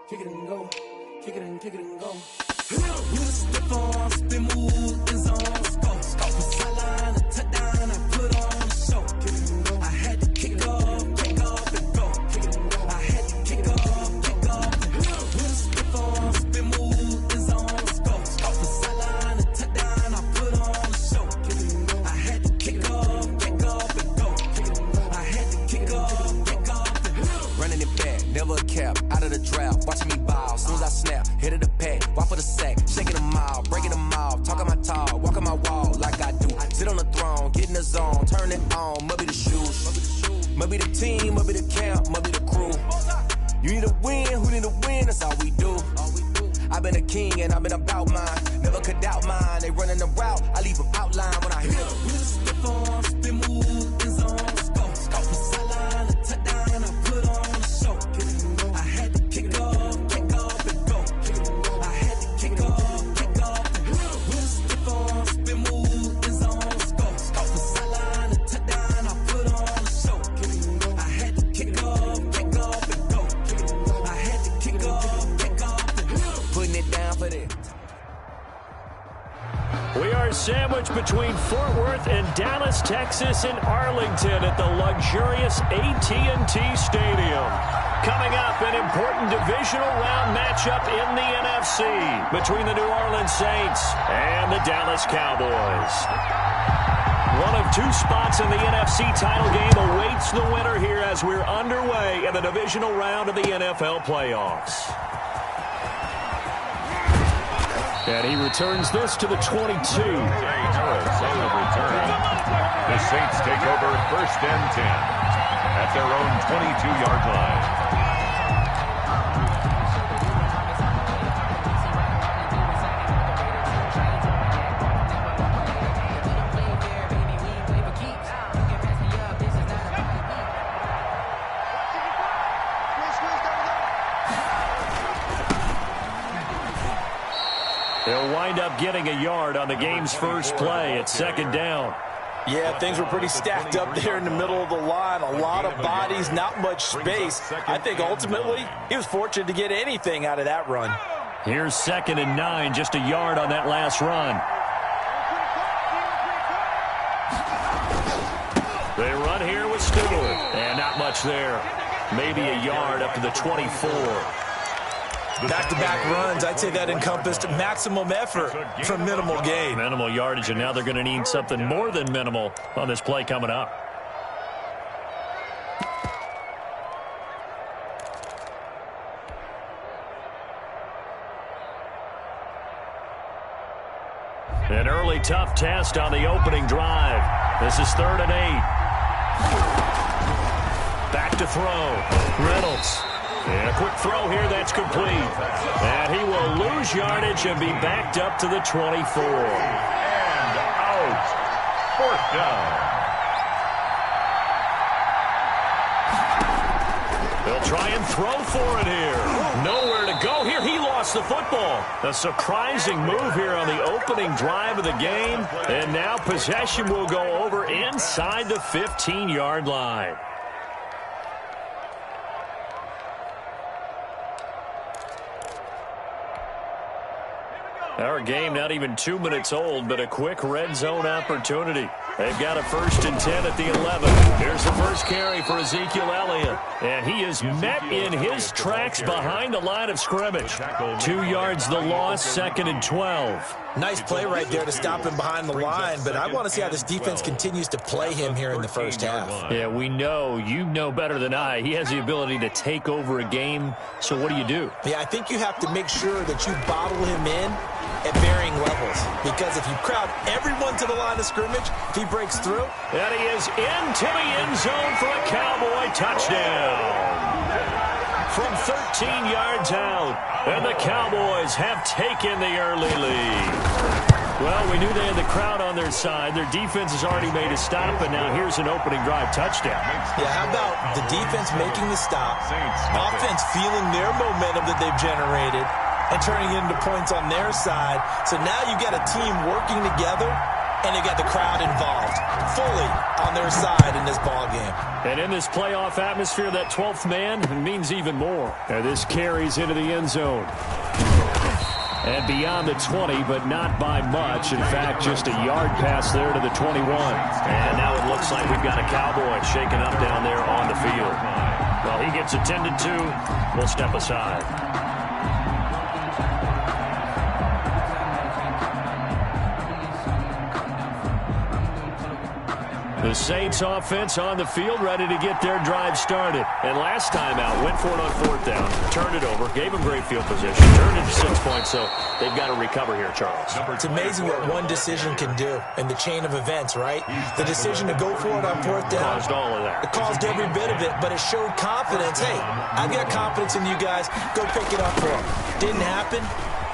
kick it and go, kick it and go. With a stiff arm, spin move, is on, go. From sideline to touchdown, I put on the show. I had to kick off and go. I had to kick off and go. With a stiff arm, spin move, is on, go. From sideline to touchdown, I put on the show. I had to kick off and go. I had to kick off and go. Running it back, never a cap, out of the draft, watching me ball. Soon as I snap, hit of the pack, walk for the sack, shaking them out, breaking them off, talking my talk, walking my wall like I do. Sit on the throne, get in the zone, turn it on, must be the shoes, must be the team, must be the camp, must be the crew. You need a win, who need a win, that's all we do. I've been a king and I've been about mine, never could doubt mine. They running the route, I leave them outline when I hit them. With a stiff arm, spin move, is on, go. From sideline to touchdown, I put on the show. I had to kick off and go. I had to kick off and go. With a stiff arm, spin move, is on, go. From sideline to touchdown, I put on the show. I had to kick off and go. I had to kick off and go. Putting it down for them. We are sandwiched between Fort Worth and Dallas, Texas, and Arlington at the luxurious AT&T Stadium. Coming up, an important divisional round matchup in the NFC between the New Orleans Saints and the Dallas Cowboys. One of two spots in the NFC title game awaits the winner here as we're underway in the divisional round of the NFL playoffs. And he returns this to the 22. Jay Harris on the return. The Saints take over 1st and 10 at their own 22-yard line. They'll wind up getting a yard on the game's first play at 2nd down. Yeah, things were pretty stacked up there in the middle of the line. A lot of bodies, not much space. I think ultimately he was fortunate to get anything out of that run. Here's 2nd and 9, just a yard on that last run. They run here with Stewart, and not much there. Maybe a yard up to the 24. Back-to-back runs, I'd say that encompassed maximum effort for minimal gain. Minimal yardage, and now they're going to need something more than minimal on this play coming up. An early tough test on the opening drive. This is 3rd and 8. Back to throw. Reynolds. And a quick throw here that's complete. And he will lose yardage and be backed up to the 24. And out. 4th down. They'll try and throw for it here. Nowhere to go here. He lost the football. A surprising move here on the opening drive of the game. And now possession will go over inside the 15-yard line. Our game not even 2 minutes old, but a quick red zone opportunity. They've got a 1st and 10 at the 11. Here's the first carry for Ezekiel Elliott. And he is met in his tracks behind the line of scrimmage. 2 yards the loss, 2nd and 12. Nice play right there to stop him behind the line, but I want to see how this defense continues to play him here in the first half. Yeah, we know. You know better than I. He has the ability to take over a game, so what do? Yeah, I think you have to make sure that you bottle him in at varying levels, because if you crowd everyone to the line of scrimmage, if he breaks through. And he is into the end zone for a Cowboy touchdown. From 13 yards out, and the Cowboys have taken the early lead. Well, we knew they had the crowd on their side. Their defense has already made a stop, and now here's an opening drive touchdown. Yeah, how about the defense making the stop, offense feeling their momentum that they've generated, and turning it into points on their side. So now you got a team working together and they got the crowd involved, fully on their side in this ball game. And in this playoff atmosphere, that 12th man means even more. And this carries into the end zone. And beyond the 20, but not by much. In fact, just a yard pass there to the 21. And now it looks like we've got a Cowboy shaken up down there on the field. Well, he gets attended to. We'll step aside. The Saints offense on the field, ready to get their drive started. And last time out, went for it on 4th down, turned it over, gave them great field position, turned it to 6 points, so they've got to recover here, Charles. It's amazing what one decision can do in the chain of events, right? The decision to go for it on 4th down. Caused all of that. It caused every bit of it, but it showed confidence. Hey, I've got confidence in you guys. Go pick it up for them. Didn't happen.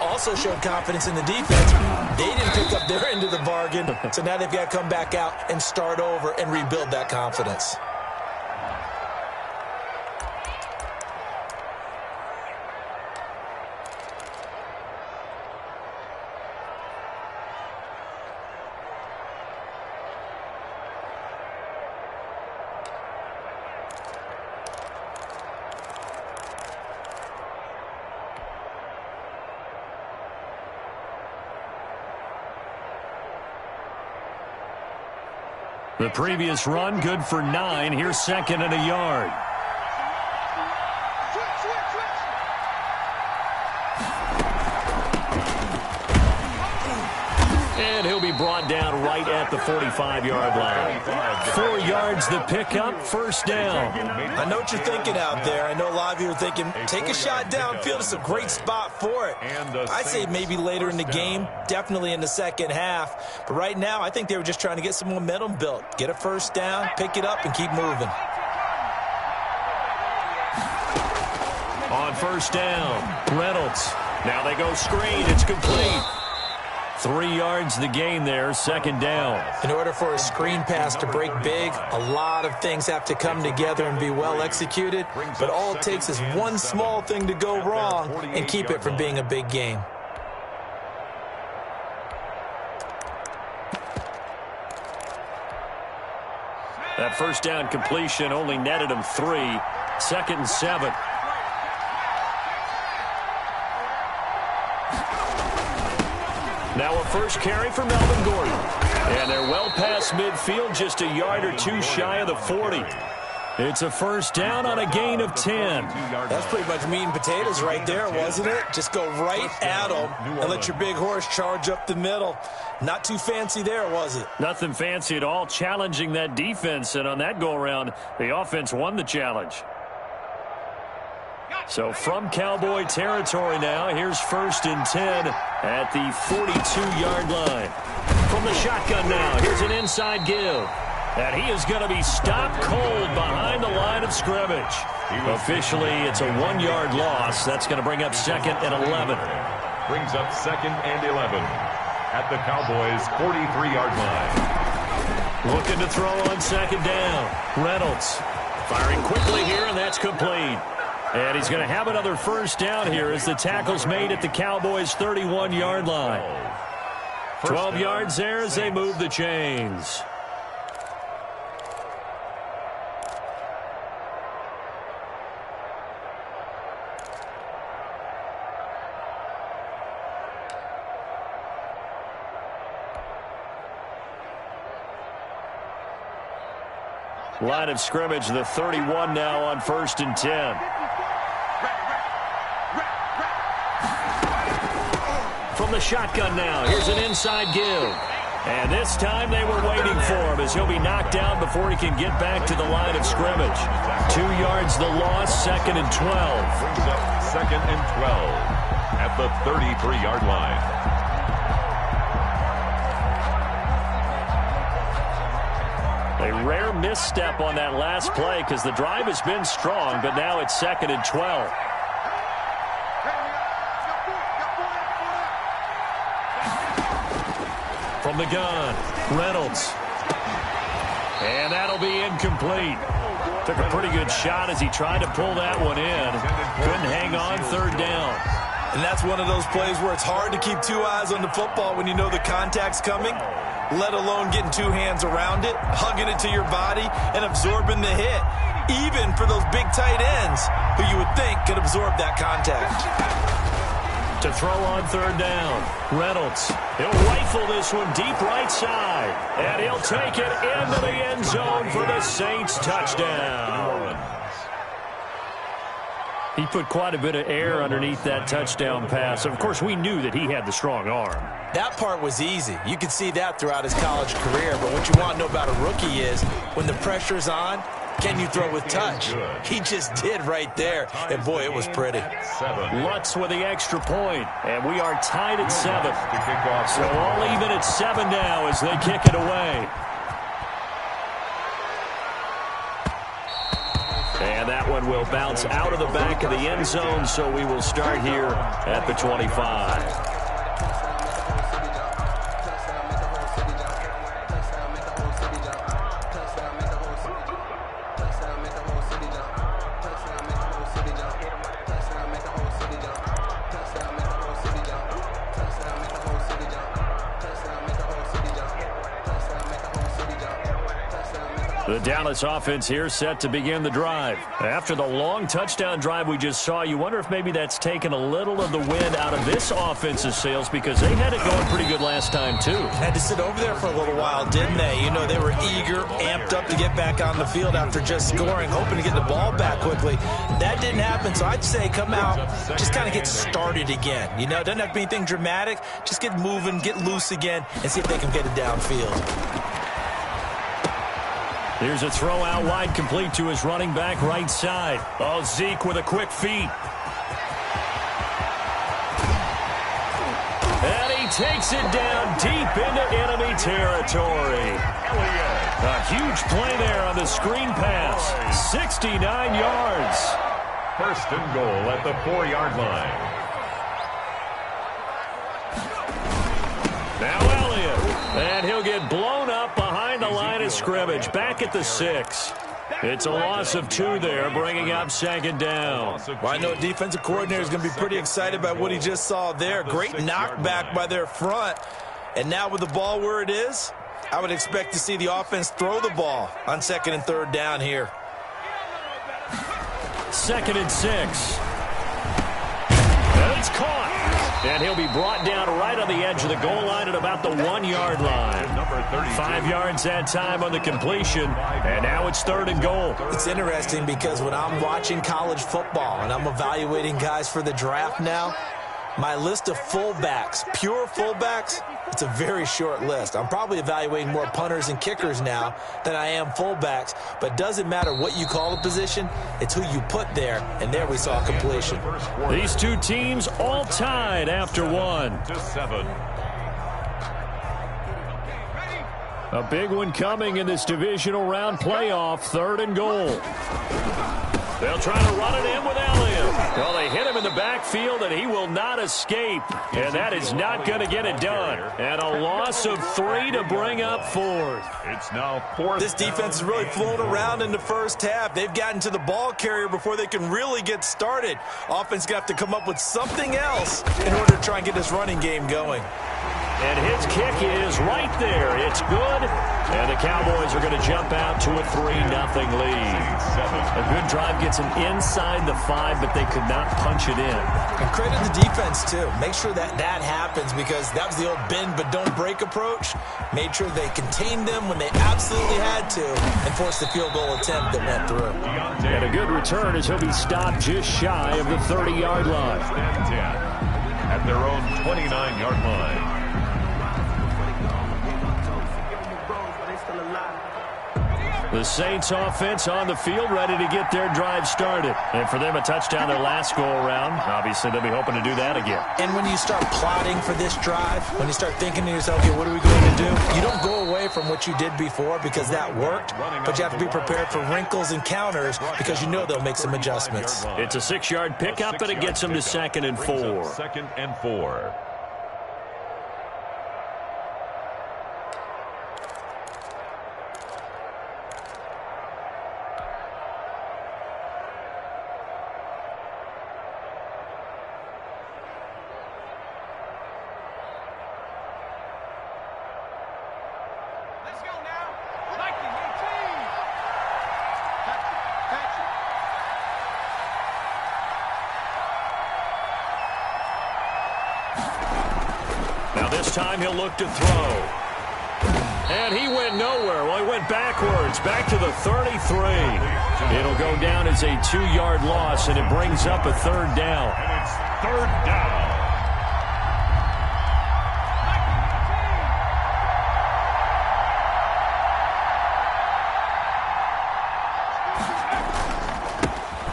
Also showed confidence in the defense. They didn't pick up their end of the bargain, so now they've got to come back out and start over and rebuild that confidence. The previous run, good for 9. Here's 2nd and a yard. And he'll be brought down right at the 45-yard line. 4 yards the pickup, 1st down. I know what you're thinking out there. I know a lot of you are thinking, take a shot downfield. It's a great spot for it. I'd say maybe later in the game, definitely in the second half. But right now, I think they were just trying to get some momentum built. Get a 1st down, pick it up, and keep moving. On 1st down, Reynolds. Now they go screen. It's complete. 3 yards the gain there, 2nd down. In order for a screen pass to break big, a lot of things have to come together and be well executed. But all it takes is one small thing to go wrong and keep it from being a big game. That 1st down completion only netted him 3. 2nd and 7. Now a first carry for Melvin Gordon. And they're well past midfield, just a yard or 2 shy of the 40. It's a 1st down on a gain of 10. That's pretty much meat and potatoes right there, wasn't it? Just go right at them and let your big horse charge up the middle. Not too fancy there, was it? Nothing fancy at all, challenging that defense. And on that go-around, the offense won the challenge. So from Cowboy territory now, here's 1st and 10 at the 42-yard line. From the shotgun now, here's an inside give. And he is going to be stopped cold behind the line of scrimmage. Officially, it's a 1-yard loss. That's going to bring up 2nd and 11. Brings up 2nd and 11 at the Cowboys' 43-yard line. Looking to throw on 2nd down. Reynolds firing quickly here, and that's complete. And he's going to have another 1st down here as the tackle's made at the Cowboys' 31-yard line. 12 yards there as they move the chains. Line of scrimmage, the 31 now on 1st and 10. From the shotgun now, here's an inside give. And this time they were waiting for him as he'll be knocked down before he can get back to the line of scrimmage. 2 yards the loss, 2nd and 12. Brings up 2nd and 12 at the 33-yard line. A rare misstep on that last play because the drive has been strong, but now it's 2nd and 12. From the gun, Reynolds. And that'll be incomplete. Took a pretty good shot as he tried to pull that one in. Couldn't hang on, 3rd down. And that's one of those plays where it's hard to keep 2 eyes on the football when you know the contact's coming. let alone getting two hands around it, hugging it to your body, and absorbing the hit, even for those big tight ends who you would think could absorb that contact. To throw on third down, Reynolds. He'll rifle this one deep right side, and he'll take it into the end zone for the Saints touchdown. He put quite a bit of air underneath that touchdown pass. Of course, we knew that he had the strong arm. That part was easy. You could see that throughout his college career. But what you want to know about a rookie is when the pressure's on, can you throw with touch? He just did right there. And, boy, it was pretty. Lutz with the extra point, and we are tied at 7. So all even at 7 now as they kick it away. And that one will bounce out of the back of the end zone, so we will start here at the 25. The Dallas offense here set to begin the drive. After the long touchdown drive we just saw, you wonder if maybe that's taken a little of the wind out of this offense's sails because they had it going pretty good last time, too. Had to sit over there for a little while, didn't they? You know, they were eager, amped up to get back on the field after just scoring, hoping to get the ball back quickly. That didn't happen, so I'd say come out, just kind of get started again. You know, it doesn't have to be anything dramatic. Just get moving, get loose again, and see if they can get it downfield. Here's a throw out wide, complete to his running back right side. Oh, Zeke with a quick feet. And he takes it down deep into enemy territory. A huge play there on the screen pass. 69 yards. First and goal at the 4-yard line. Now Elliott. And he'll get blown up behind the line of scrimmage. Back at the 6. It's a loss of 2 there, bringing up second down. Well, I know defensive coordinator is going to be pretty excited about what he just saw there. Great knockback by their front. And now with the ball where it is, I would expect to see the offense throw the ball on second and third down here. Second and 6. And it's caught. And he'll be brought down right on the edge of the goal line at about the 1-yard line. 5 yards that time on the completion. And now it's third and goal. It's interesting because when I'm watching college football and I'm evaluating guys for the draft now, my list of fullbacks, pure fullbacks, it's a very short list. I'm probably evaluating more punters and kickers now than I am fullbacks. But it doesn't matter what you call the position, it's who you put there. And there we saw completion. These two teams all tied after 1. A big one coming in this divisional round playoff, third and goal. They'll try to run it in with Elliott. Well, they hit him in the backfield, and he will not escape. And that is not going to get it done. And a loss of 3 to bring up fourth. It's now fourth. This defense has really flown around in the first half. They've gotten to the ball carrier before they can really get started. Offense got to come up with something else in order to try and get this running game going. And his kick is right there. It's good. And the Cowboys are going to jump out to a 3-0 lead. A good drive gets them inside the 5, but they could not punch it in. And credit the defense, too. Make sure that that happens because that was the old bend but don't break approach. Made sure they contained them when they absolutely had to and forced the field goal attempt that went through. And a good return as he'll be stopped just shy of the 30-yard line. At their own 29-yard line. The Saints offense on the field ready to get their drive started. And for them, a touchdown their last go-around. Obviously, they'll be hoping to do that again. And when you start plotting for this drive, when you start thinking to yourself, okay, what are we going to do? You don't go away from what you did before because that worked, but you have to be prepared for wrinkles and counters because you know they'll make some adjustments. It's a 6-yard pickup, and it gets them to 2nd and 4. 2nd and 4. last time he'll look to throw. And he went nowhere. Well, he went backwards, back to the 33. It'll go down as a 2-yard loss, and it brings up a third down. And it's third down.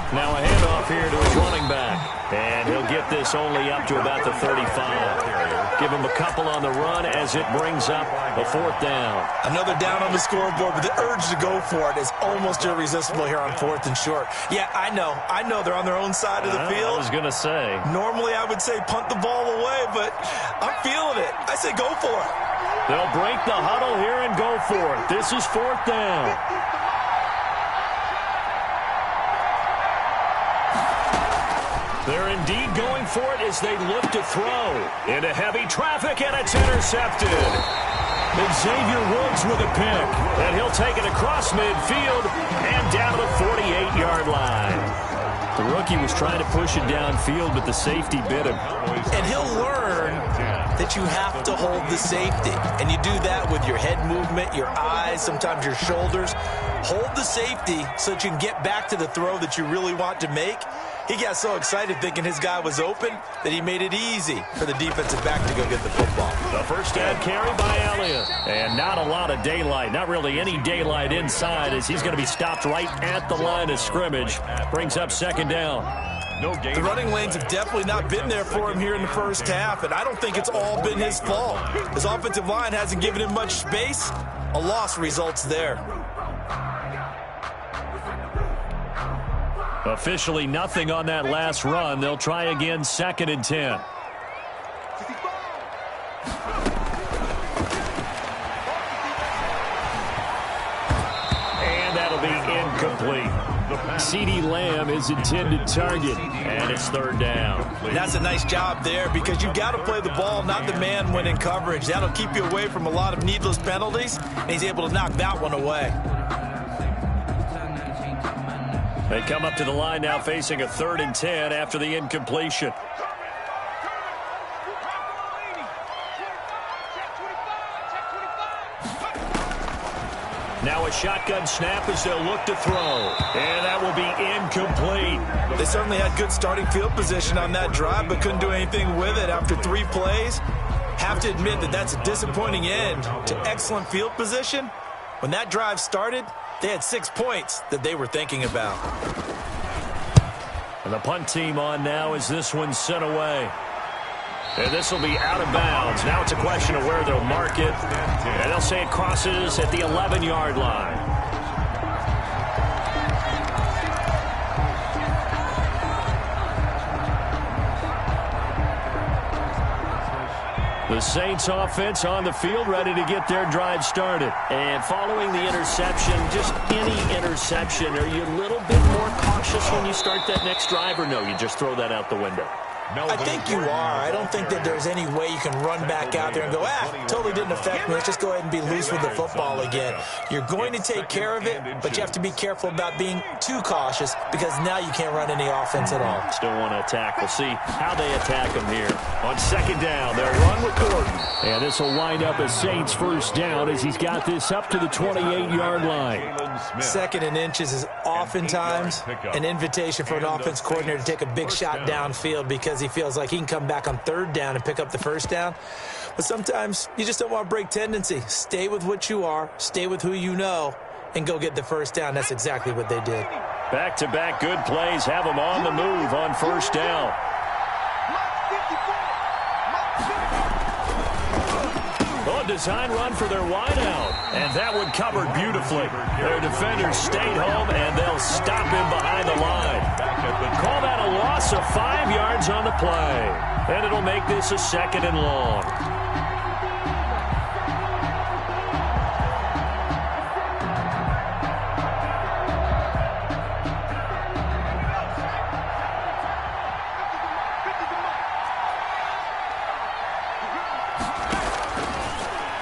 Now a handoff here to his running back. And he'll get this only up to about the 35. Give him a couple on the run as it brings up a fourth down. Another down on the scoreboard, but the urge to go for it is almost irresistible here on 4th and short. Yeah, I know they're on their own side of the field. I was going to say. Normally I would say punt the ball away, but I'm feeling it. I say go for it. They'll break the huddle here and go for it. This is fourth down. They're indeed going for it as they look to throw. Into heavy traffic, and it's intercepted. And Xavier Woods with a pick. And he'll take it across midfield and down to the 48-yard line. The rookie was trying to push it downfield, but the safety bit him. And he'll learn that you have to hold the safety. And you do that with your head movement, your eyes, sometimes your shoulders. Hold the safety so that you can get back to the throw that you really want to make. He got so excited thinking his guy was open that he made it easy for the defensive back to go get the football. The first down carry by Elliott. And not a lot of daylight, not really any daylight inside, as he's going to be stopped right at the line of scrimmage. Brings up second down. The running lanes have definitely not been there for him here in the first half, and I don't think it's all been his fault. His offensive line hasn't given him much space. A loss results there. Officially nothing on that last run. They'll try again, 2nd and 10. And that'll be incomplete. CeeDee Lamb is intended target, and it's third down. That's a nice job there because you've got to play the ball, not the man when in coverage. That'll keep you away from a lot of needless penalties, and he's able to knock that one away. They come up to the line now facing a 3rd and 10 after the incompletion. Now a shotgun snap as they'll look to throw. And that will be incomplete. They certainly had good starting field position on that drive, but couldn't do anything with it after 3 plays. Have to admit that that's a disappointing end to excellent field position. When that drive started, they had 6 points that they were thinking about. And the punt team on now as this one's sent away. And this will be out of bounds. Now it's a question of where they'll mark it. And they'll say it crosses at the 11-yard line. The Saints offense on the field, ready to get their drive started. And following the interception, just any interception, are you a little bit more cautious when you start that next drive, or no, you just throw that out the window? I think you are. I don't think that there's any way you can run back out there and go, totally didn't affect me. Let's just go ahead and be loose with the football again. You're going to take care of it, but you have to be careful about being too cautious because now you can't run any offense at all. Still want to attack. We'll see how they attack them here. On 2nd down, they'll run with Gordon. And this will wind up a Saints first down as he's got this up to the 28-yard line. 2nd and inches is oftentimes an invitation for an offense coordinator to take a big shot downfield because he feels like he can come back on 3rd down and pick up the first down. But sometimes you just don't want to break tendency. Stay with what you are, stay with who you know, and go get the first down. That's exactly what they did. Back-to-back good plays have them on the move on first down. A design run for their wideout, and that one covered beautifully. Their defenders stayed home, and they'll stop him behind the line. Call that a loss of 5 yards on the play, and it'll make this a 2nd and long.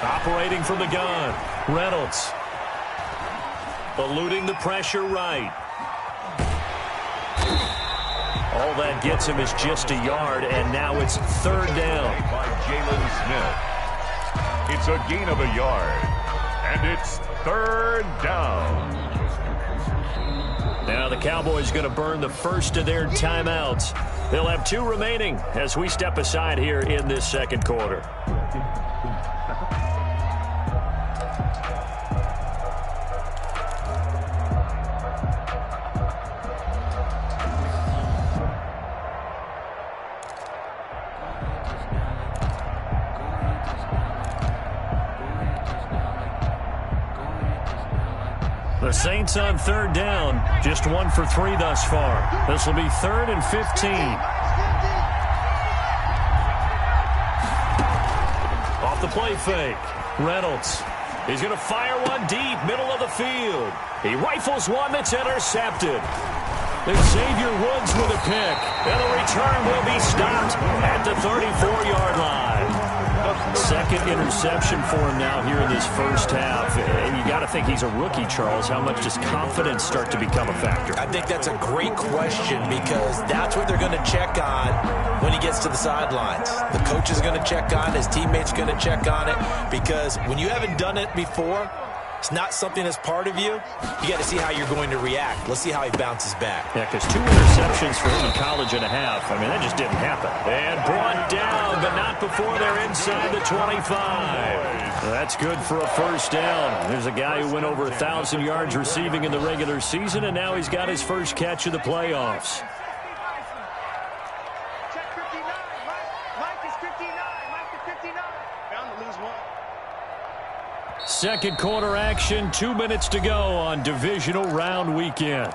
Operating from the gun, Reynolds. Eluding the pressure right. All that gets him is just a yard, and now it's 3rd down. By Jalen Smith. It's a gain of a yard. And it's third down. Now the Cowboys going to burn the first of their timeouts. They'll have 2 remaining as we step aside here in this second quarter. The Saints on third down, just 1 for 3 thus far. This will be 3rd and 15. Off the play fake, Reynolds. He's going to fire one deep, middle of the field. He rifles one that's intercepted. Then Xavier Woods with a pick. And the return will be stopped at the 34-yard line. Second interception for him now here in this first half. And you got to think he's a rookie, Charles. How much does confidence start to become a factor? I think that's a great question because that's what they're going to check on when he gets to the sidelines. The coach is going to check on it. His teammates are going to check on it because when you haven't done it before, it's not something that's part of you. You got to see how you're going to react. Let's see how he bounces back. Yeah, because 2 interceptions for him in college and a half. I mean, that just didn't happen. And brought down, but not before they're inside the 25. That's good for a first down. There's a guy who went over 1,000 yards receiving in the regular season, and now he's got his first catch of the playoffs. Check 59. Mike is 59. Mike is 59. Bound to lose one. Second quarter action, 2 minutes to go on divisional round weekend.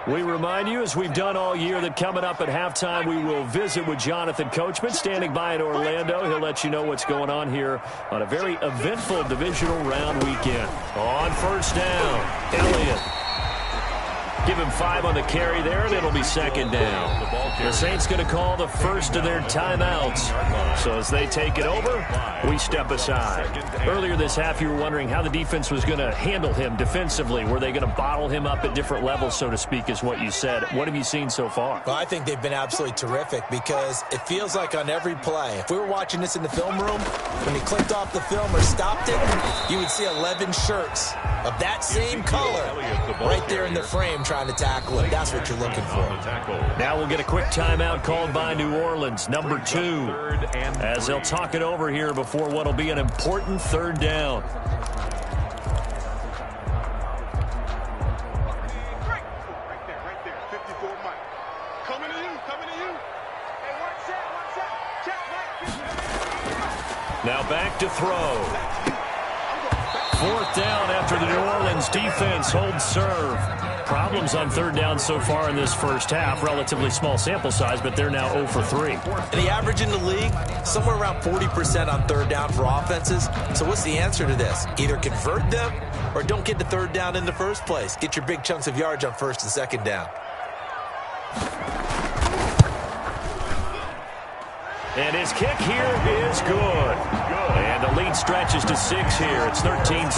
We remind you, as we've done all year, that coming up at halftime, we will visit with Jonathan Coachman, standing by in Orlando. He'll let you know what's going on here on a very eventful divisional round weekend. On first down, Elliott. Give him 5 on the carry there, and it'll be second down. The Saints going to call the first of their timeouts. So as they take it over, we step aside. Earlier this half, you were wondering how the defense was going to handle him defensively. Were they going to bottle him up at different levels, so to speak, is what you said. What have you seen so far? Well, I think they've been absolutely terrific because it feels like on every play, if we were watching this in the film room, when he clicked off the film or stopped it, you would see 11 shirts of that same color right there in the frame trying to tackle it. That's what you're looking for. Now we'll get a quick timeout called by New Orleans, number 2, as they'll talk it over here before what will be an important third down. Right there. 54 Mike. Coming to you. Hey, one set. Check, Mike. Now back to throw. 4th down after the New Orleans defense holds serve. Problems on third down so far in this first half. Relatively small sample size, but they're now 0 for 3. And the average in the league, somewhere around 40% on third down for offenses. So what's the answer to this? Either convert them or don't get to third down in the first place. Get your big chunks of yards on first and second down. And his kick here is good. And the lead stretches to 6 here. It's 13-7.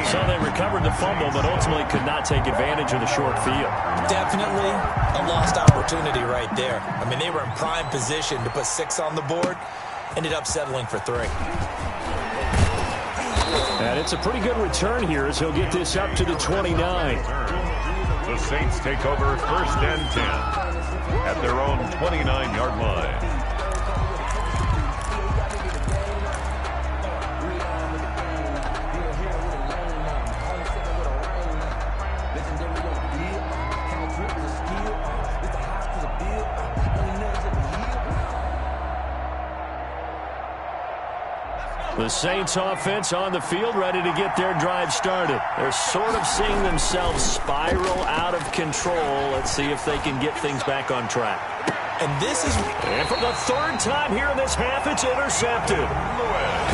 So they recovered the fumble, but ultimately could not take advantage of the short field. Definitely A lost opportunity right there. I mean, they were in prime position to put 6 on the board. Ended up settling for 3. And it's a pretty good return here as he'll get this up to the 29. The Saints take over first and 10 at their own 29-yard line. The Saints offense on the field, ready to get their drive started. They're sort of seeing themselves spiral out of control. Let's see if they can get things back on track. And this is... And for the 3rd time here in this half, it's intercepted.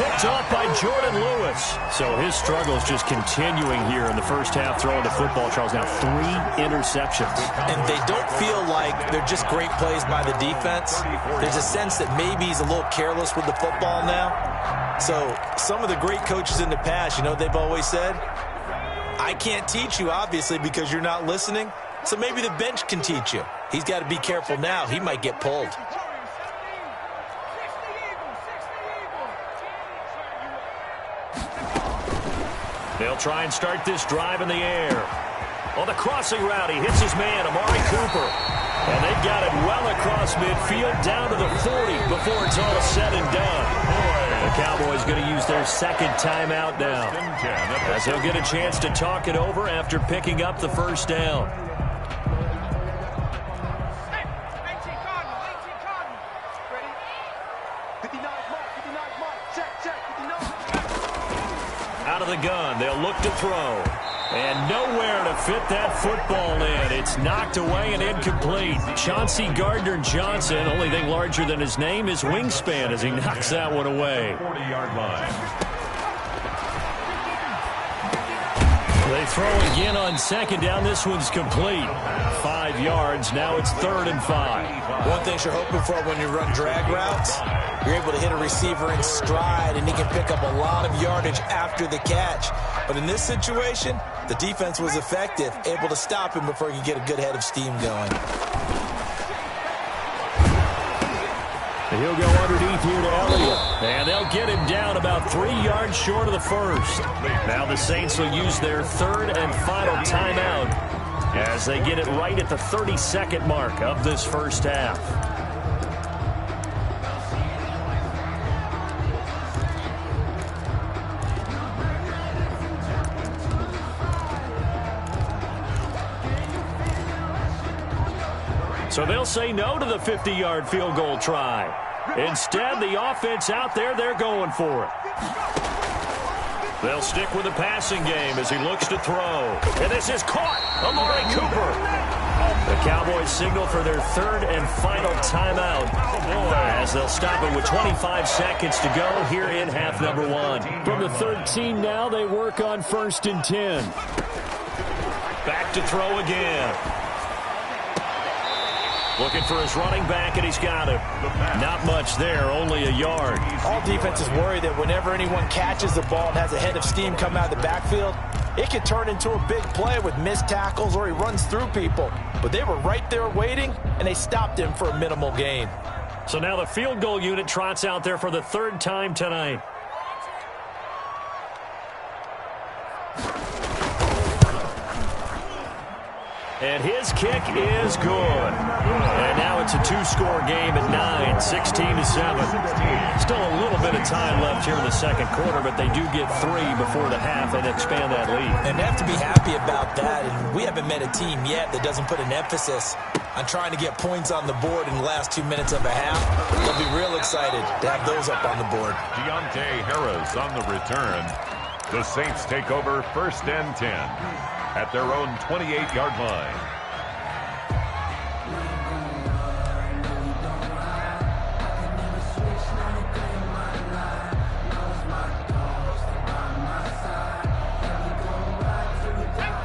Picked off by Jordan Lewis. So his struggles just continuing here in the first half, throwing the football. Charles, now 3 interceptions. And they don't feel like they're just great plays by the defense. There's a sense that maybe he's a little careless with the football now. So some of the great coaches in the past, you know, they've always said, I can't teach you, obviously, because you're not listening. So maybe the bench can teach you. He's got to be careful now. He might get pulled. They'll try and start this drive in the air. On the crossing route, he hits his man, Amari Cooper. And they've got it well across midfield, down to the 40 before it's all said and done. The Cowboys going to use their second timeout now, as they'll get a chance to talk it over after picking up the first down. Out of the gun, they'll look to throw. And nowhere to fit that football in. It's knocked away and incomplete. Chauncey Gardner-Johnson, only thing larger than his name is wingspan as he knocks that one away. 40-yard line. They throw again on second down. This one's complete. 5 yards. Now it's 3rd and 5. One thing you're hoping for when you run drag routes, you're able to hit a receiver in stride, and he can pick up a lot of yardage after the catch. But in this situation, the defense was effective, able to stop him before he could get a good head of steam going. He'll go underneath here to Elliott. And they'll get him down about 3 yards short of the first. Now the Saints will use their 3rd and final timeout as they get it right at the 32nd mark of this first half. So they'll say no to the 50-yard field goal try. Instead, the offense out there, they're going for it. They'll stick with the passing game as he looks to throw. And this is caught. Amari Cooper. The Cowboys signal for their 3rd and final timeout as they'll stop it with 25 seconds to go here in half number 1. From the 13 now, they work on 1st and 10. Back to throw again. Looking for his running back, and he's got him. Not much there, only a yard. All defenses worry that whenever anyone catches the ball and has a head of steam come out of the backfield, it can turn into a big play with missed tackles or he runs through people. But they were right there waiting, and they stopped him for a minimal gain. So now the field goal unit trots out there for the 3rd time tonight. And his kick is good. And now it's a 2-score game at 9, 16-7. Still a little bit of time left here in the second quarter, but they do get 3 before the half and expand that lead. And they have to be happy about that. And we haven't met a team yet that doesn't put an emphasis on trying to get points on the board in the last 2 minutes of a half. They'll be real excited to have those up on the board. Deontay Harris on the return. The Saints take over 1st and 10 at their own 28-yard line.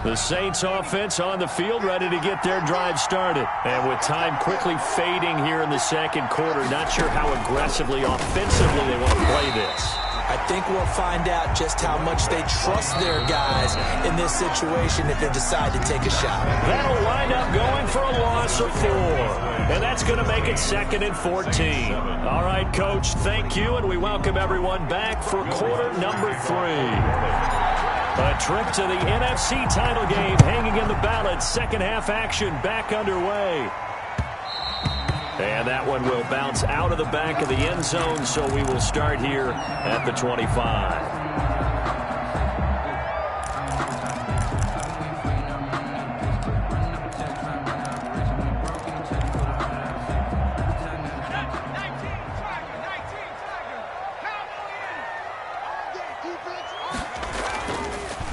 The Saints offense on the field, ready to get their drive started. And with time quickly fading here in the second quarter, not sure how aggressively, offensively they want to play this. I think we'll find out just how much they trust their guys in this situation if they decide to take a shot. That'll wind up going for a loss of 4. And that's going to make it 2nd and 14. All right, Coach, thank you, and we welcome everyone back for quarter number 3. A trip to the NFC title game hanging in the balance. Second half action back underway. And that one will bounce out of the back of the end zone, so we will start here at the 25.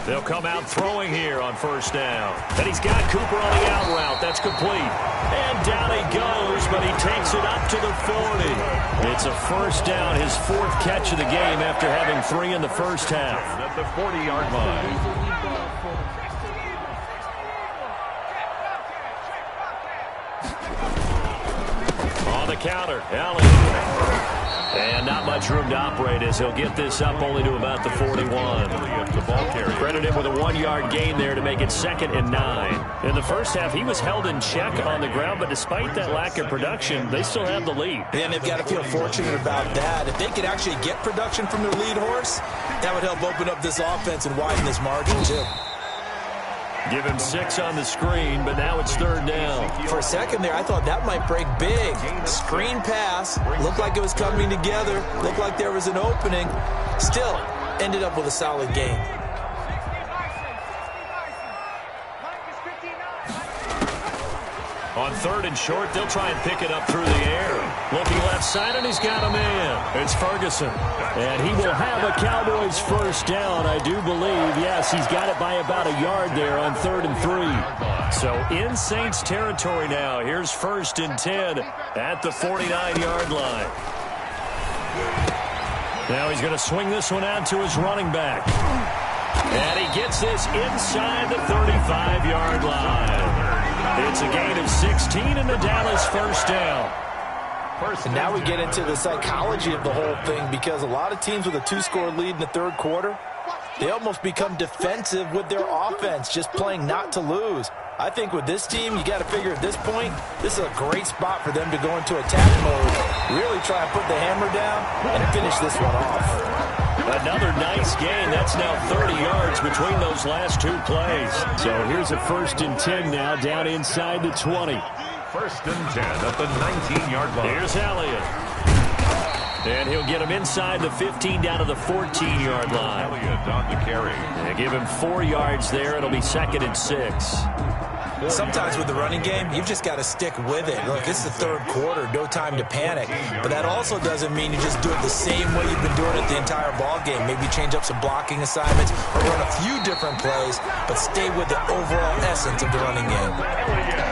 They'll come out throwing here on 1st down. And he's got Cooper on the out route. That's complete. And down he goes, but he takes it up to the 40. It's a 1st down, his 4th catch of the game after having 3 in the first half. At the 40-yard line. On the counter, Allen. And not much room to operate as he'll get this up only to about the 41. Credit him with a 1-yard gain there to make it 2nd and 9. In the first half, he was held in check on the ground, but despite that lack of production, they still have the lead. And they've got to feel fortunate about that. If they could actually get production from their lead horse, that would help open up this offense and widen this margin too. Give him 6 on the screen, but now it's 3rd down. For a second there, I thought that might break big. Screen pass. Looked like it was coming together. Looked like there was an opening. Still, ended up with a solid gain. On 3rd and short, they'll try and pick it up through the air. Looking left side, and he's got a man. It's Ferguson. And he will have a Cowboys 1st down, I do believe. Yes, he's got it by about a yard there on 3rd and 3. So in Saints territory now. Here's 1st and 10 at the 49-yard line. Now he's going to swing this one out to his running back. And he gets this inside the 35-yard line. It's a gain of 16 and the Dallas 1st down. And now we get into the psychology of the whole thing, because a lot of teams with a 2-score lead in the 3rd quarter, they almost become defensive with their offense, just playing not to lose. I think with this team, you got to figure at this point, this is a great spot for them to go into attack mode, really try and put the hammer down and finish this one off. Another nice gain. That's now 30 yards between those last 2 plays. So here's a 1st and 10 now down inside the 20. 1st and 10 at the 19-yard line. Here's Elliott. And he'll get him inside the 15 down to the 14-yard line. Elliott on the carry. And give him 4 yards there. It'll be 2nd and 6. Sometimes with the running game, you've just got to stick with it. Look, it's the 3rd quarter, no time to panic. But that also doesn't mean you just do it the same way you've been doing it the entire ball game. Maybe change up some blocking assignments or run a few different plays, but stay with the overall essence of the running game.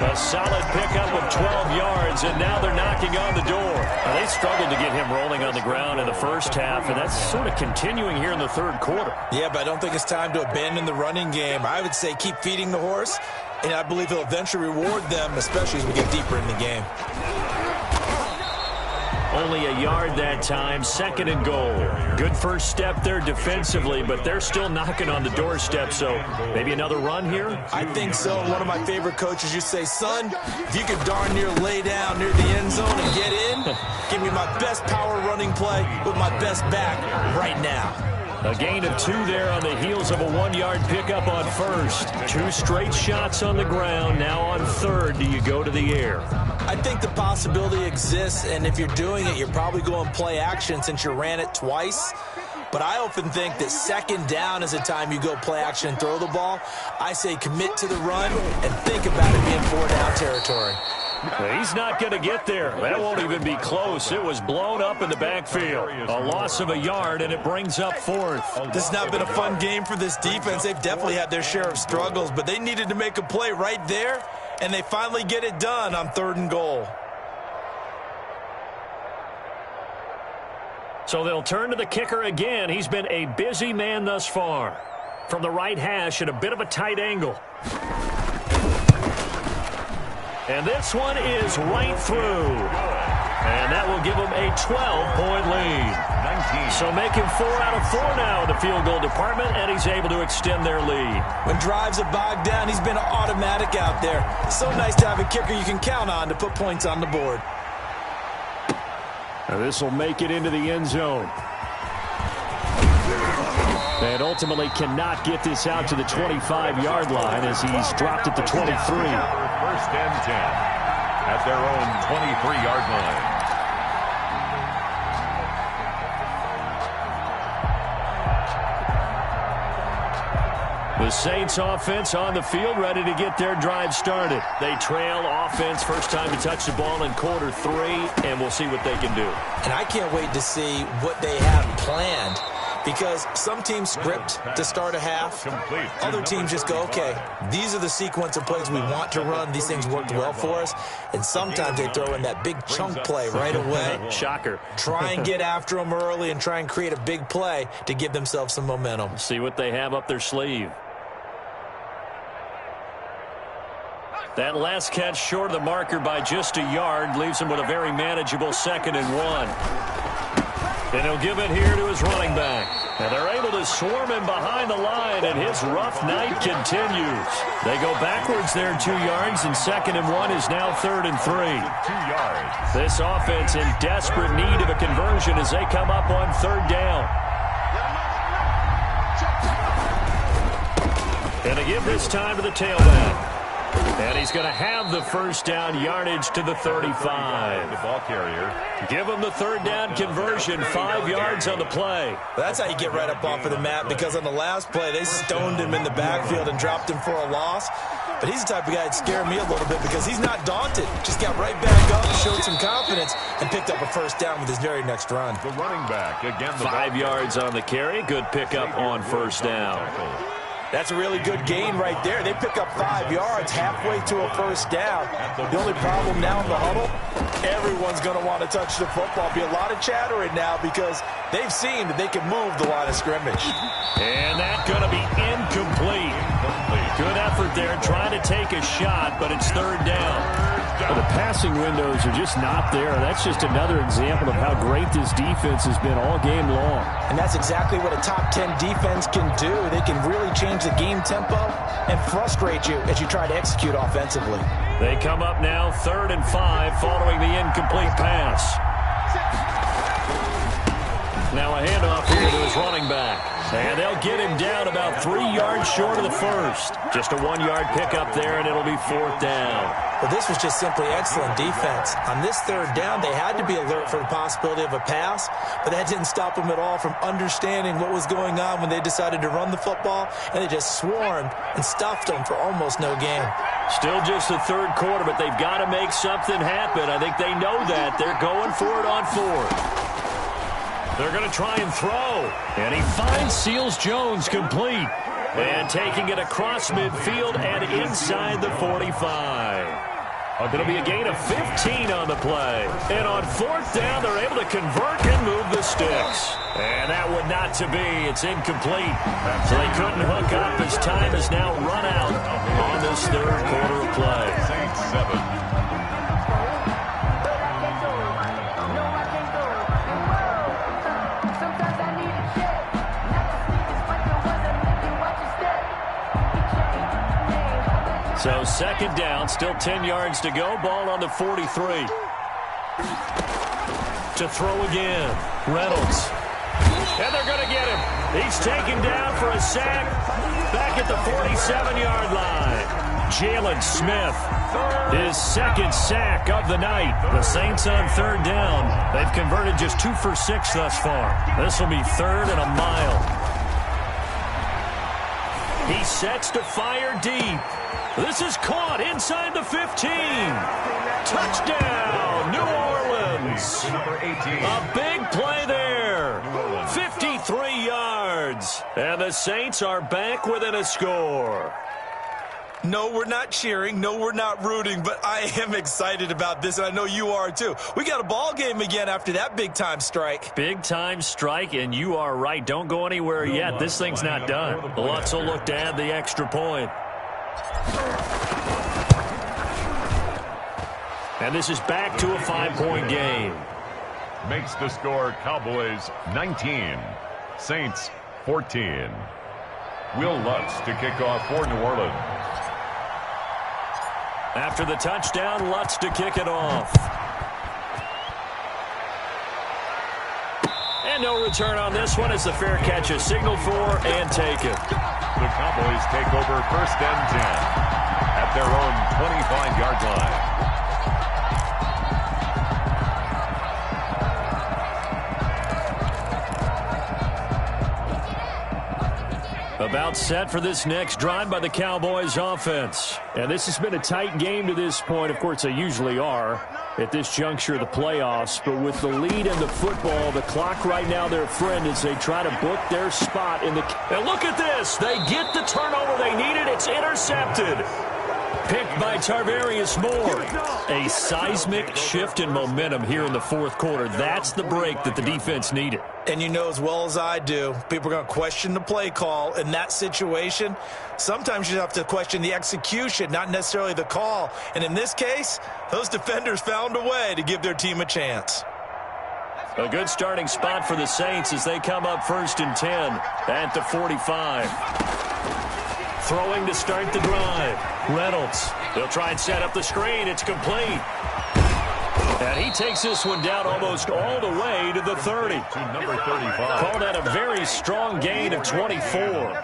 A solid pickup of 12 yards, and now they're knocking on the door. Now, they struggled to get him rolling on the ground in the first half, and that's sort of continuing here in the 3rd quarter. Yeah, but I don't think it's time to abandon the running game. I would say keep feeding the horse, and I believe he'll eventually reward them, especially as we get deeper in the game. Only a yard that time, 2nd and goal. Good first step there defensively, but they're still knocking on the doorstep, so maybe another run here? I think so. One of my favorite coaches used to say, son, if you could darn near lay down near the end zone and get in, give me my best power running play with my best back right now. A gain of 2 there on the heels of a 1-yard pickup on 1st. 2 straight shots on the ground. Now on 3rd, do you go to the air? I think the possibility exists, and if you're doing it, you're probably going play action since you ran it twice. But I often think that 2nd down is the time you go play action and throw the ball. I say commit to the run and think about it being 4-down territory. He's not going to get there. That won't even be close. It was blown up in the backfield. A loss of a yard, and it brings up 4th. This has not been a fun game for this defense. They've definitely had their share of struggles, but they needed to make a play right there, and they finally get it done on 3rd and goal. So they'll turn to the kicker again. He's been a busy man thus far. From the right hash at a bit of a tight angle. And this one is right through. And that will give them a 12-point lead. 19. So make him 4 out of 4 now in the field goal department, and he's able to extend their lead. When drives are bogged down, he's been automatic out there. So nice to have a kicker you can count on to put points on the board. Now this will make it into the end zone. And ultimately cannot get this out to the 25-yard line as he's dropped at the 23. 1st and 10 at their own 23-yard line. The Saints offense on the field, ready to get their drive started. They trail offense, first time to touch the ball in quarter 3, and we'll see what they can do. And I can't wait to see what they have planned, because some teams script to start a half. Other teams just go, okay, these are the sequence of plays we want to run. These things worked well for us. And sometimes they throw in that big chunk play right away. Shocker. Try and get after them early and try and create a big play to give themselves some momentum. See what they have up their sleeve. That last catch short of the marker by just a yard leaves him with a very manageable 2nd and 1. And he'll give it here to his running back. And they're able to swarm him behind the line, and his rough night continues. They go backwards there 2 yards, and 2nd and 1 is now 3rd and 3. 2 yards. This offense in desperate need of a conversion as they come up on 3rd down. And they give this time to the tailback. And he's going to have the first down yardage to the 35. The ball carrier. Give him the 3rd down conversion, 5 yards on the play. That's how you get right up off of the mat, because on the last play, they stoned him in the backfield and dropped him for a loss. But he's the type of guy that scared me a little bit because he's not daunted. Just got right back up, showed some confidence, and picked up a first down with his very next run. The running back, again, the 5 yards on the carry. Good pickup on first down. That's a really good gain right there. They pick up 5 yards halfway to a first down. The only problem now in the huddle, everyone's going to want to touch the football. Be a lot of chattering now because they've seen that they can move the line of scrimmage. And that's going to be incomplete. Good effort there trying to take a shot, but it's 3rd down. Well, the passing windows are just not there. That's just another example of how great this defense has been all game long. And that's exactly what a top 10 defense can do. They can really change the game tempo and frustrate you as you try to execute offensively. They come up now 3rd and 5 following the incomplete pass. Now a handoff here to his running back. And they'll get him down about 3 yards short of the first. Just a 1-yard pickup there, and it'll be 4th down. Well, this was just simply excellent defense. On this 3rd down, they had to be alert for the possibility of a pass, but that didn't stop them at all from understanding what was going on when they decided to run the football, and they just swarmed and stuffed them for almost no gain. Still just the 3rd quarter, but they've got to make something happen. I think they know that. They're going for it on 4th. They're going to try and throw. And he finds Seals-Jones complete. And taking it across midfield and inside the 45. It'll be a gain of 15 on the play. And on 4th down, they're able to convert and move the sticks. And that would not to be. It's incomplete. So they couldn't hook up as time is now run out on this 3rd quarter of play. Saints 7. So 2nd down, still 10 yards to go. Ball on the 43. To throw again. Reynolds. And they're going to get him. He's taken down for a sack back at the 47-yard line. Jalen Smith, his 2nd sack of the night. The Saints on 3rd down. They've converted just 2 for 6 thus far. This will be 3rd and a mile. He sets to fire deep. This is caught inside the 15. Touchdown, New Orleans. Number 18. A big play there. 53 yards. And the Saints are back within a score. No, we're not cheering. No, we're not rooting. But I am excited about this, and I know you are too. We got a ball game again after that big-time strike. Big-time strike, and you are right. Don't go anywhere yet. This thing's not done. Lutz will look to add the extra point. And this is back to a 5-point game. Makes the score Cowboys 19, Saints 14. Will Lutz to kick off for New Orleans. After the touchdown, Lutz to kick it off. And no return on this one as the fair catch is signaled for and taken. The Cowboys take over 1st and 10 at their own 25-yard line. About set for this next drive by the Cowboys offense. And this has been a tight game to this point. Of course, they usually are at this juncture of the playoffs. But with the lead in the football, the clock right now their friend as they try to book their spot in the... And look at this. They get the turnover they needed. It's intercepted. Picked by Tarvarius Moore. A seismic shift in momentum here in the 4th quarter. That's the break that the defense needed. And you know as well as I do, people are going to question the play call in that situation. Sometimes you have to question the execution, not necessarily the call. And in this case, those defenders found a way to give their team a chance. A good starting spot for the Saints as they come up 1st and 10 at the 45. Throwing to start the drive. Reynolds. They'll try and set up the screen. It's complete. And he takes this one down almost all the way to the 30. To number 35. Called that a very strong gain of 24.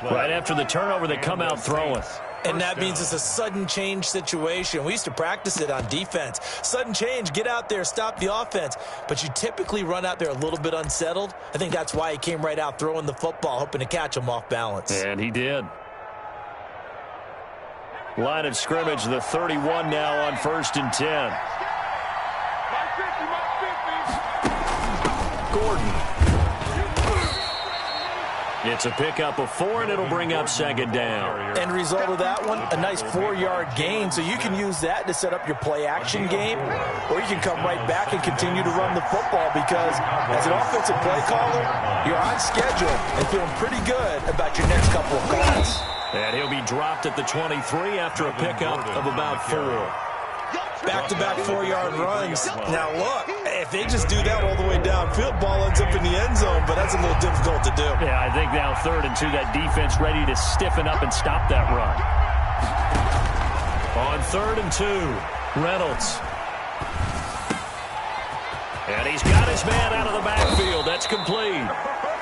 Right after the turnover, they come out throwing. And that means it's a sudden change situation. We used to practice it on defense. Sudden change, get out there, stop the offense. But you typically run out there a little bit unsettled. I think that's why he came right out throwing the football, hoping to catch him off balance. And he did. Line of scrimmage, the 31 now on 1st and 10. Gordon. It's a pickup of 4, and it'll bring up 2nd down. End result of that one, a nice 4-yard gain. So you can use that to set up your play-action game, or you can come right back and continue to run the football because as an offensive play caller, you're on schedule and feeling pretty good about your next couple of calls. And he'll be dropped at the 23 after a pickup of about 4. Back-to-back 4-yard runs. Now, look, if they just do that all the way downfield, ball ends up in the end zone, but that's a little difficult to do. Yeah, I think now 3rd and 2, that defense ready to stiffen up and stop that run. On 3rd and 2, Reynolds. And he's got his man out of the backfield. That's complete.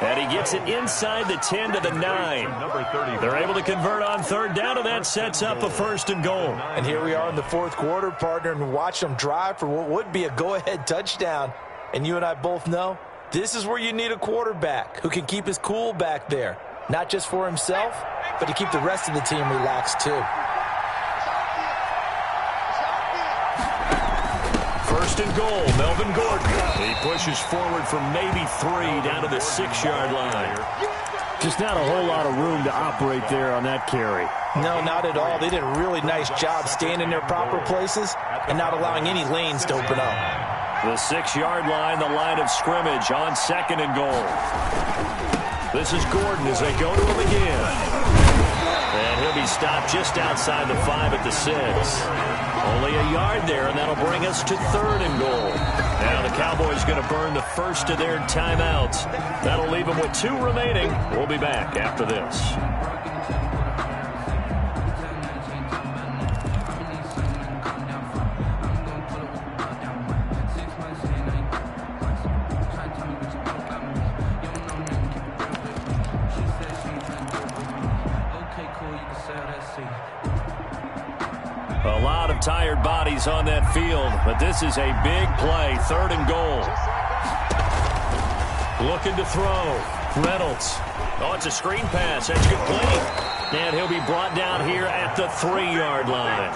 And he gets it inside the 10 to the 9. They're able to convert on 3rd down, and that sets up a 1st and goal. And here we are in the 4th quarter, partner, and watch them drive for what would be a go-ahead touchdown. And you and I both know this is where you need a quarterback who can keep his cool back there. Not just for himself, but to keep the rest of the team relaxed too. 1st and goal, Melvin Gordon. He pushes forward from maybe 3 down to the 6-yard line. Just not a whole lot of room to operate there on that carry. No, not at all. They did a really nice job staying in their proper places and not allowing any lanes to open up. The 6-yard line, the line of scrimmage on 2nd and goal. This is Gordon as they go to him again. And he'll be stopped just outside the 5 at the 6. Only a yard there, and that'll bring us to 3rd and goal. Now the Cowboys going to burn the first of their timeouts. That'll leave them with 2 remaining. We'll be back after this. A lot of tired bodies on that field, but this is a big play. 3rd and goal. Looking to throw. Reynolds. Oh, it's a screen pass. That's complete. And he'll be brought down here at the 3-yard line.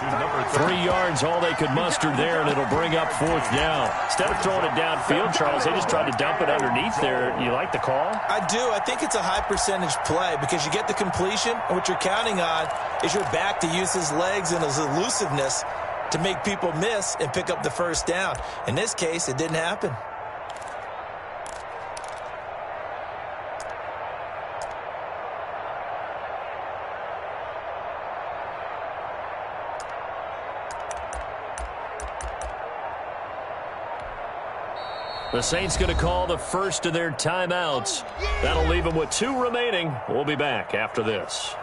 3 yards, all they could muster there, and it'll bring up 4th down. Instead of throwing it downfield, Charles, they just tried to dump it underneath there. You like the call? I do. I think it's a high-percentage play because you get the completion, and what you're counting on is your back to use his legs and his elusiveness to make people miss and pick up the 1st down. In this case, it didn't happen. The Saints going to call the first of their timeouts. That'll leave them with 2 remaining. We'll be back after this.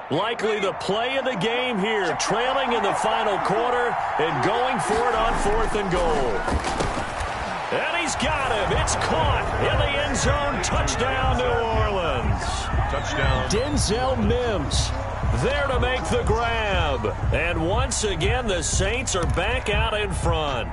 Likely the play of the game here, trailing in the final quarter and going for it on 4th and goal. And he's got him. It's caught in the end zone. Touchdown, New Orleans. Touchdown. Denzel Mims there to make the grab. And once again, the Saints are back out in front.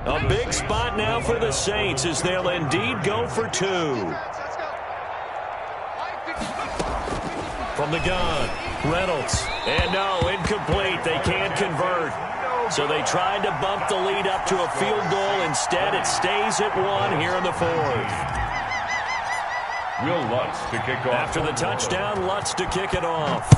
A big spot now for the Saints as they'll indeed go for two. From the gun, Reynolds. And no, incomplete. They can't convert. So they tried to bump the lead up to a field goal. Instead, it stays at one here in the fourth. Will Lutz to kick off. After the touchdown, Lutz to kick it off.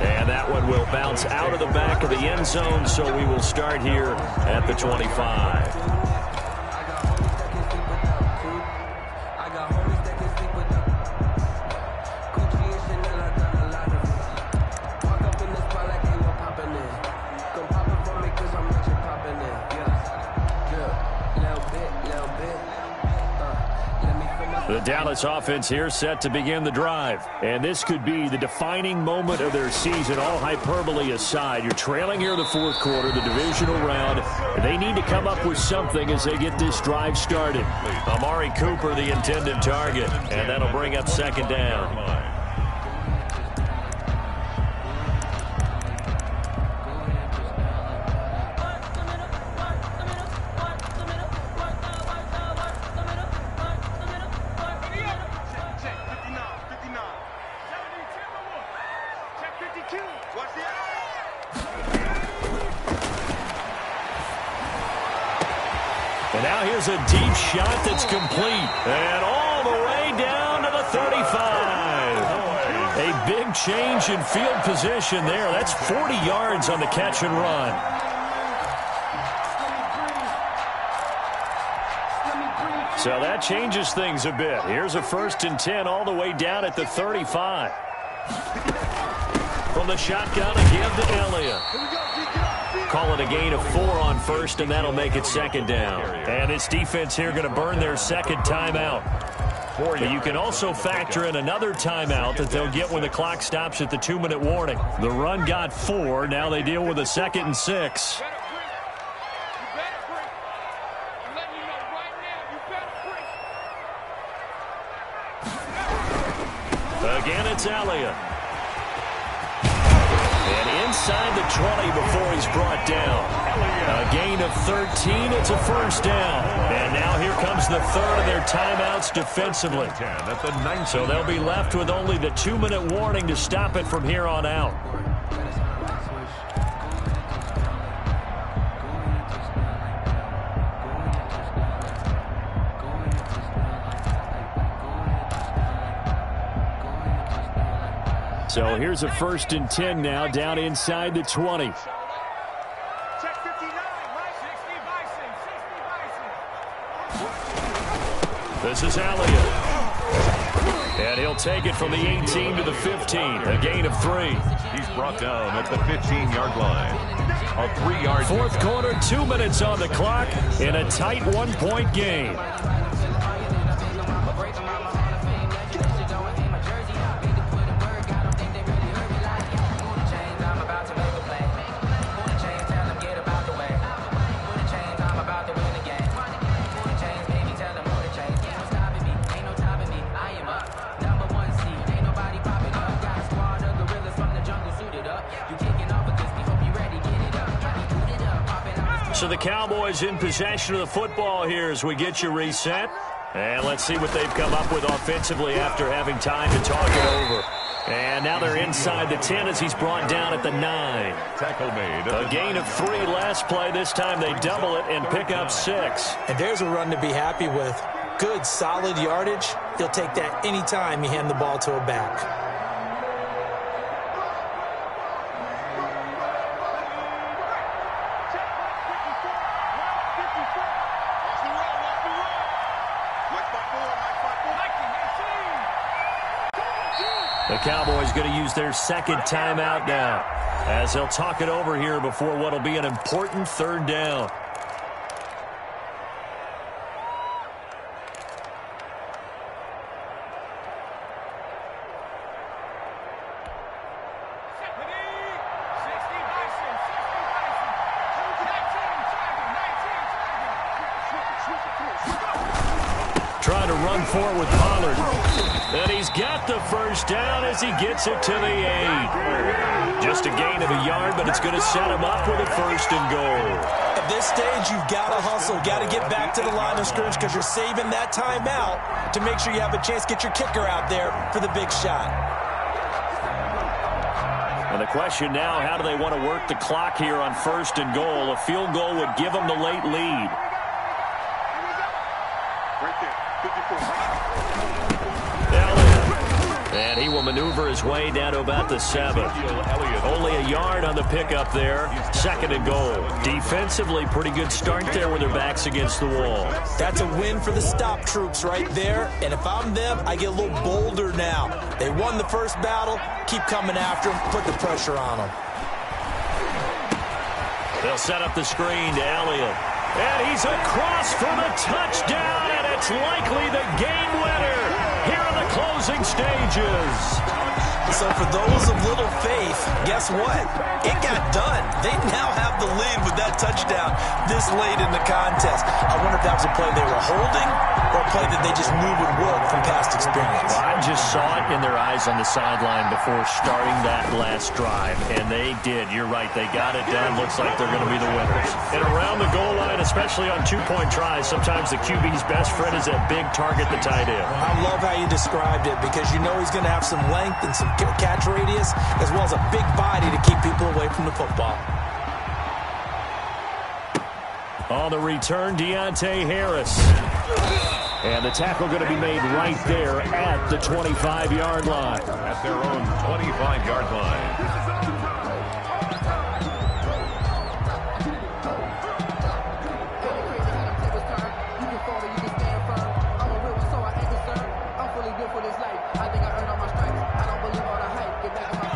And that one will bounce out of the back of the end zone, so we will start here at the 25. The Dallas offense here set to begin the drive. And this could be the defining moment of their season, all hyperbole aside. You're trailing here in the fourth quarter, the divisional round. And they need to come up with something as they get this drive started. Amari Cooper, the intended target. And that'll bring up second down. And now here's a deep shot that's complete. And all the way down to the 35. A big change in field position there. That's 40 yards on the catch and run. So that changes things a bit. Here's a 1st and 10 all the way down at the 35. From the shotgun again to Elliott. Call it a gain of 4 on first, and that'll make it second down. And this defense here going to burn their second timeout. But you can also factor in another timeout that they'll get when the clock stops at the 2-minute warning. The run got 4. Now they deal with a 2nd and 6. Again, it's Elliott. And inside the 20 before he's brought down. A gain of 13. It's a first down. And now here comes the third of their timeouts defensively. So they'll be left with only the 2-minute warning to stop it from here on out. So here's a 1st and 10 now down inside the 20. Check 59, right? 60 Bison. This is Elliott. And he'll take it from the 18 to the 15. A gain of 3. He's brought down at the 15-yard line. A 3-yard. Fourth quarter, 2 minutes on the clock in a tight 1-point game. So the Cowboys in possession of the football here as we get you reset. And let's see what they've come up with offensively after having time to talk it over. And now they're inside the 10 as he's brought down at the 9. Tackle made. A gain of 3 last play. This time they double it and pick up 6. And there's a run to be happy with. Good, solid yardage. He'll take that anytime you hand the ball to a back. The Cowboys going to use their second timeout now as they'll talk it over here before what will be an important 3rd down. Trying to run forward with Pollard. And he's got the first down as he gets it to the 8. Just a gain of a yard, but it's going to set him up with a 1st and goal. At this stage, you've got to hustle, got to get back to the line of scrimmage because you're saving that timeout to make sure you have a chance to get your kicker out there for the big shot. And the question now, how do they want to work the clock here on 1st and goal? A field goal would give them the late lead. Right there, 54. And he will maneuver his way down to about the 7. Only a yard on the pickup there. 2nd and goal. Defensively, pretty good start there with their backs against the wall. That's a win for the stop troops right there. And if I'm them, I get a little bolder now. They won the first battle. Keep coming after them. Put the pressure on them. They'll set up the screen to Elliott. And he's across for the touchdown, and it's likely the game winner here in the closing stages. So for those of little faith, guess what? It got done. They now have the lead with that touchdown this late in the contest. I wonder if that was a play they were holding or a play that they just knew would work from past experience. Well, I just saw it in their eyes on the sideline before starting that last drive, and they did. You're right. They got it done. Looks like they're going to be the winners. And around the goal line, especially on 2-point tries, sometimes the QB's best friend is that big target, the tight end. I love how you described it because you know he's going to have some length and some catch radius as well as a big body to keep people away from the football. On the return, Deontay Harris. And the tackle going to be made right there at the 25-yard line. At their own 25-yard line.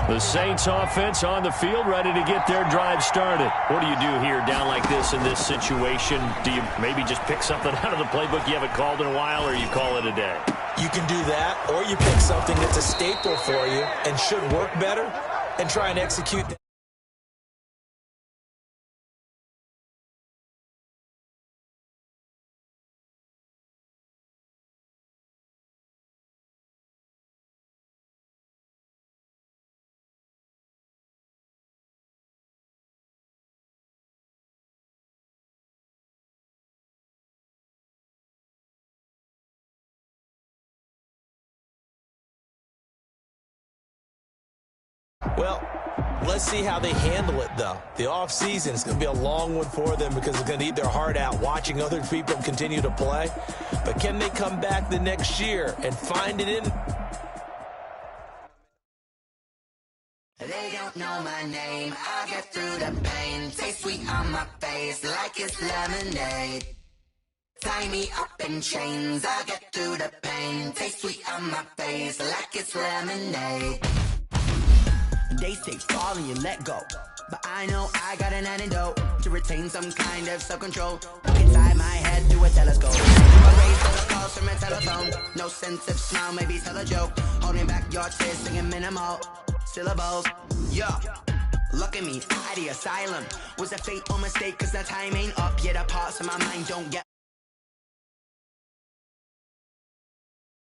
The Saints offense on the field, ready to get their drive started. What do you do here down like this in this situation? Do you maybe just pick something out of the playbook you haven't called in a while, or you call it a day? You can do that, or you pick something that's a staple for you and should work better and try and execute. Well, let's see how they handle it, though. The offseason is going to be a long one for them because they're going to eat their heart out watching other people continue to play. But can they come back the next year and find it in? They don't know my name. I get through the pain. Taste sweet on my face like it's lemonade. Tie me up in chains. I get through the pain. Taste sweet on my face like it's lemonade. They say fall and you let go, but I know I got an antidote to retain some kind of self-control. Inside my head through a telescope, erase all the calls from a telephone. No sense of smile, maybe tell a joke. Holding back your tears, singing minimal syllables. Yeah, look at me, out of the asylum. Was a fate or mistake, cause the time ain't up. Yet the parts of my mind don't get